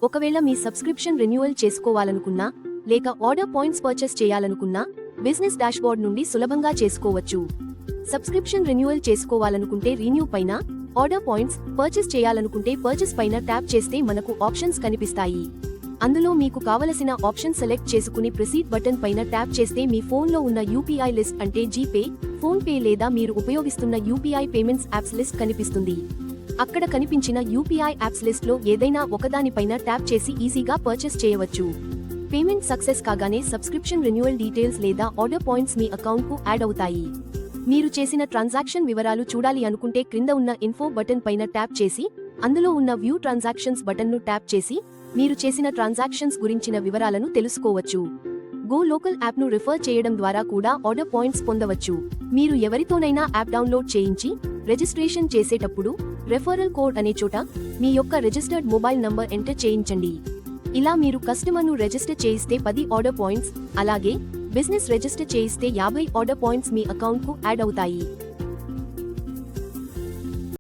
ఒకవేళ మీ subscription renewal చేసుకోవాలనుకున్నా లేక order points purchase చేయాలనుకున్నా బిజినెస్ డాష్బోర్డ్ నుండి సులభంగా చేసుకోవచ్చు. సబ్స్క్రిప్షన్ రెన్యువల్ చేసుకోవాలనుకుంటే రీన్యూ పైన, ఆర్డర్ పాయింట్స్ పర్చేస్ చేయాలనుకుంటే పర్చేస్ పైన ట్యాప్ చేస్తే మనకు ఆప్షన్స్ కనిపిస్తాయి. అందులో మీకు కావలసిన ఆప్షన్ సెలెక్ట్ చేసుకుని ప్రొసీడ్ బటన్ పైన ట్యాప్ చేస్తే మీ ఫోన్లో ఉన్న యూపీఐ లిస్ట్ అంటే జీపే, ఫోన్ పే లేదా మీరు ఉపయోగిస్తున్న యూపీఐ పేమెంట్స్ యాప్స్ లిస్ట్ కనిపిస్తుంది. అక్కడ కనిపించిన యూపీఐ యాప్స్ లిస్ట్ లో ఏదైనా ఒకదానిపైన ట్యాప్ చేసి ఈజీగా పర్చేస్ చేయవచ్చు. పేమెంట్ సక్సెస్ కాగానే సబ్స్క్రిప్షన్ రెన్యువల్ డీటెయిల్స్ లేదా ఆర్డర్ పాయింట్స్ మీ అకౌంట్ కు యాడ్ అవుతాయి. మీరు చేసిన ట్రాన్సాక్షన్ వివరాలు చూడాలి అనుకుంటే క్రింద ఉన్న ఇన్ఫో బటన్ పైన ట్యాప్ చేసి అందులో ఉన్న వ్యూ ట్రాన్సాక్షన్స్ బటన్ ను ట్యాప్ చేసి మీరు చేసిన ట్రాన్సాక్షన్స్ గురించిన వివరాలను తెలుసుకోవచ్చు. గో లోకల్ యాప్ ను రిఫర్ చేయడం ద్వారా కూడా ఆర్డర్ పాయింట్స్ పొందవచ్చు. మీరు ఎవరితోనైనా యాప్ డౌన్లోడ్ చేయించి రిజిస్ట్రేషన్ చేసేటప్పుడు రెఫరల్ కోడ్ అనే చోట మీ యొక్క రిజిస్టర్డ్ మొబైల్ నంబర్ ఎంటర్ చేయించండి. ఇలా మీరు కస్టమర్ ను రిజిస్టర్ చేయిస్తే 10 ఆర్డర్ పాయింట్స్, అలాగే బిజినెస్ రిజిస్టర్ చేయిస్తే 50 ఆర్డర్ పాయింట్స్ మీ అకౌంట్ కు యాడ్ అవుతాయి.